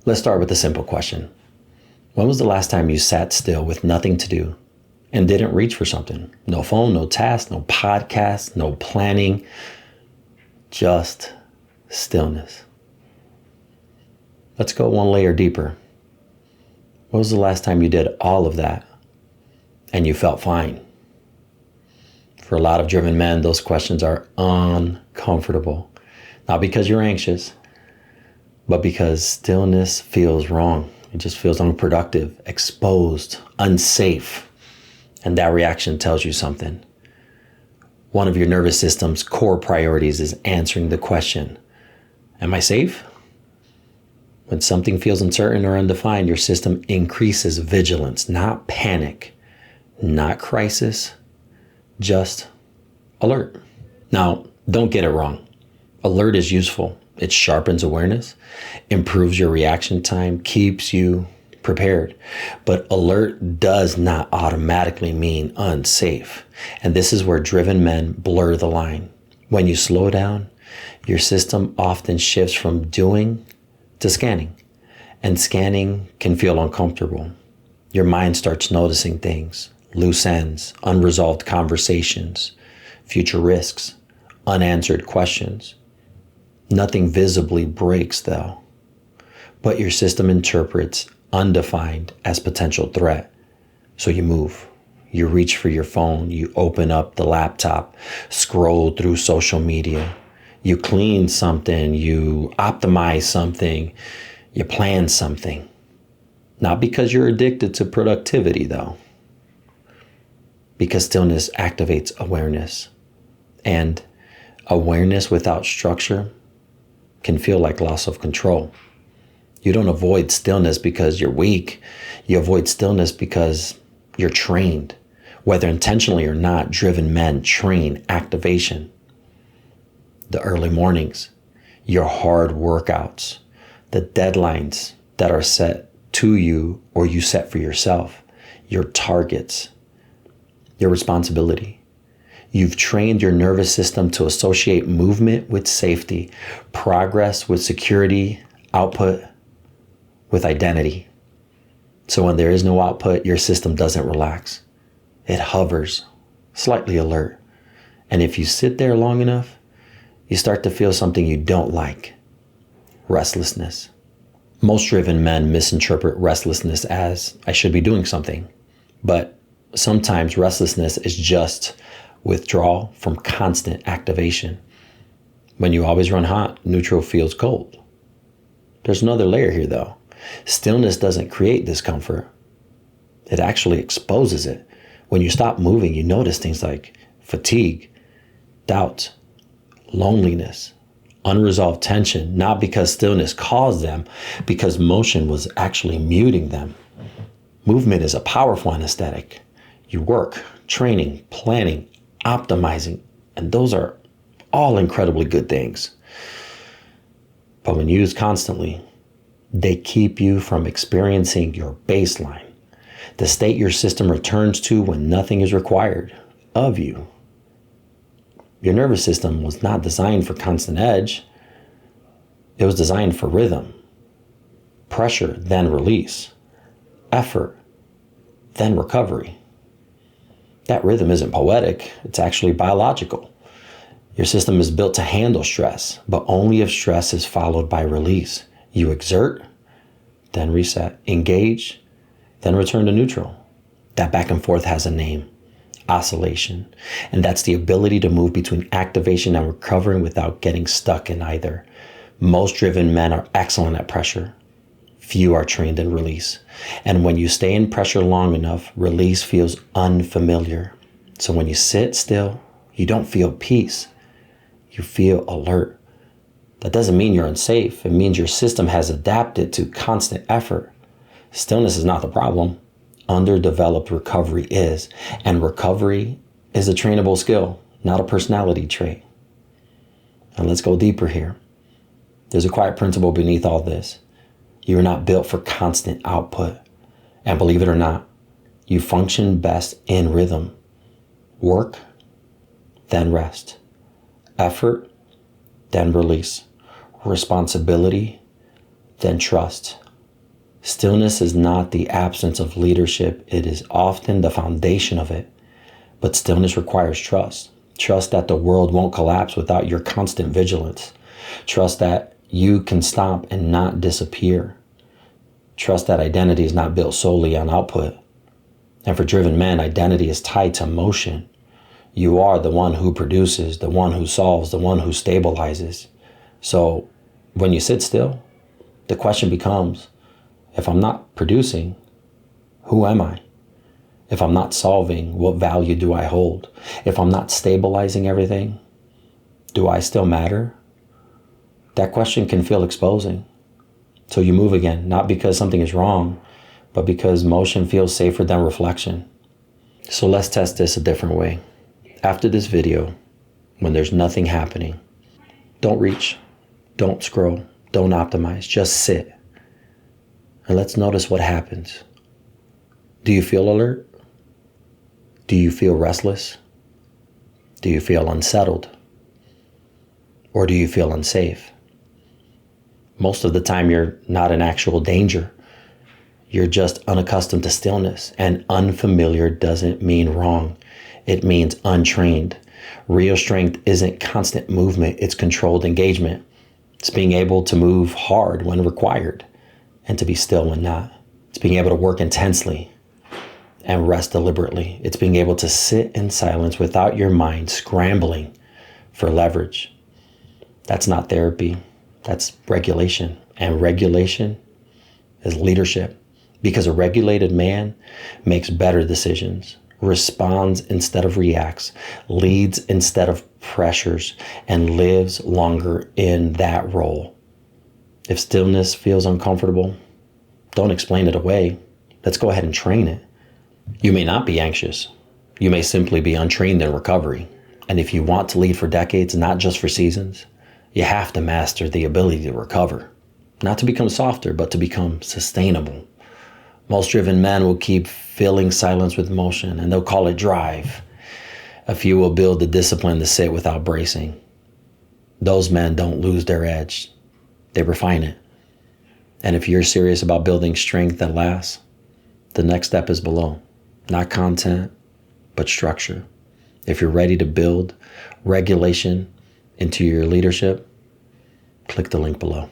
Let's start with a simple question. When was the last time you sat still with nothing to do and didn't reach for something? No phone, no task, no podcast, no planning, just stillness. Let's go one layer deeper. When was the last time you did all of that and you felt fine? For a lot of driven men, those questions are uncomfortable. Not because you're anxious, but because stillness feels wrong. It just feels unproductive, exposed, unsafe. And that reaction tells you something. One of your nervous system's core priorities is answering the question, am I safe? When something feels uncertain or undefined, your system increases vigilance, not panic, not crisis, just alert. Now, don't get it wrong. Alert is useful. It sharpens awareness, improves your reaction time, keeps you prepared. But alert does not automatically mean unsafe. And this is where driven men blur the line. When you slow down, your system often shifts from doing to scanning. And scanning can feel uncomfortable. Your mind starts noticing things, loose ends, unresolved conversations, future risks, unanswered questions. Nothing visibly breaks though, but your system interprets undefined as potential threat. So you move, you reach for your phone, you open up the laptop, scroll through social media, you clean something, you optimize something, you plan something. Not because you're addicted to productivity though, because stillness activates awareness, and awareness without structure can feel like loss of control. You don't avoid stillness because you're weak. You avoid stillness because you're trained. Whether intentionally or not, driven men train activation. The early mornings, your hard workouts, the deadlines that are set to you or you set for yourself, your targets, your responsibility. You've trained your nervous system to associate movement with safety, progress with security, output with identity. So when there is no output, your system doesn't relax. It hovers, slightly alert. And if you sit there long enough, you start to feel something you don't like, restlessness. Most driven men misinterpret restlessness as I should be doing something. But sometimes restlessness is just withdrawal from constant activation. When you always run hot, neutral feels cold. There's another layer here though. Stillness doesn't create discomfort. It actually exposes it. When you stop moving, you notice things like fatigue, doubt, loneliness, unresolved tension, not because stillness caused them, because motion was actually muting them. Movement is a powerful anesthetic. You work, training, planning, optimizing, and those are all incredibly good things. But when used constantly, they keep you from experiencing your baseline, the state your system returns to when nothing is required of you. Your nervous system was not designed for constant edge. It was designed for rhythm, pressure, then release, effort, then recovery. That rhythm isn't poetic, it's actually biological. Your system is built to handle stress, but only if stress is followed by release. You exert, then reset, engage, then return to neutral. That back and forth has a name, oscillation. And that's the ability to move between activation and recovering without getting stuck in either. Most driven men are excellent at pressure. Few are trained in release. And when you stay in pressure long enough, release feels unfamiliar. So when you sit still, you don't feel peace. You feel alert. That doesn't mean you're unsafe. It means your system has adapted to constant effort. Stillness is not the problem. Underdeveloped recovery is. And recovery is a trainable skill, not a personality trait. And let's go deeper here. There's a quiet principle beneath all this. You're not built for constant output. And believe it or not, you function best in rhythm. Work, then rest. Effort, then release. Responsibility, then trust. Stillness is not the absence of leadership. It is often the foundation of it. But stillness requires trust. Trust that the world won't collapse without your constant vigilance. Trust that you can stop and not disappear. Trust that identity is not built solely on output. And for driven men, identity is tied to motion. You are the one who produces, the one who solves, the one who stabilizes. So when you sit still, the question becomes, if I'm not producing, who am I? If I'm not solving, what value do I hold? If I'm not stabilizing everything, do I still matter? That question can feel exposing. So you move again, not because something is wrong, but because motion feels safer than reflection. So let's test this a different way. After this video, when there's nothing happening, don't reach, don't scroll, don't optimize, just sit. And let's notice what happens. Do you feel alert? Do you feel restless? Do you feel unsettled? Or do you feel unsafe? Most of the time, you're not in actual danger. You're just unaccustomed to stillness. And unfamiliar doesn't mean wrong. It means untrained. Real strength isn't constant movement. It's controlled engagement. It's being able to move hard when required and to be still when not. It's being able to work intensely and rest deliberately. It's being able to sit in silence without your mind scrambling for leverage. That's not therapy. That's regulation. And regulation is leadership, because a regulated man makes better decisions, responds instead of reacts, leads instead of pressures, and lives longer in that role. If stillness feels uncomfortable, don't explain it away. Let's go ahead and train it. You may not be anxious. You may simply be untrained in recovery. And if you want to lead for decades, not just for seasons, you have to master the ability to recover. Not to become softer, but to become sustainable. Most driven men will keep filling silence with motion, and they'll call it drive. A few will build the discipline to sit without bracing. Those men don't lose their edge. They refine it. And if you're serious about building strength that lasts, the next step is below. Not content, but structure. If you're ready to build regulation into your leadership, click the link below.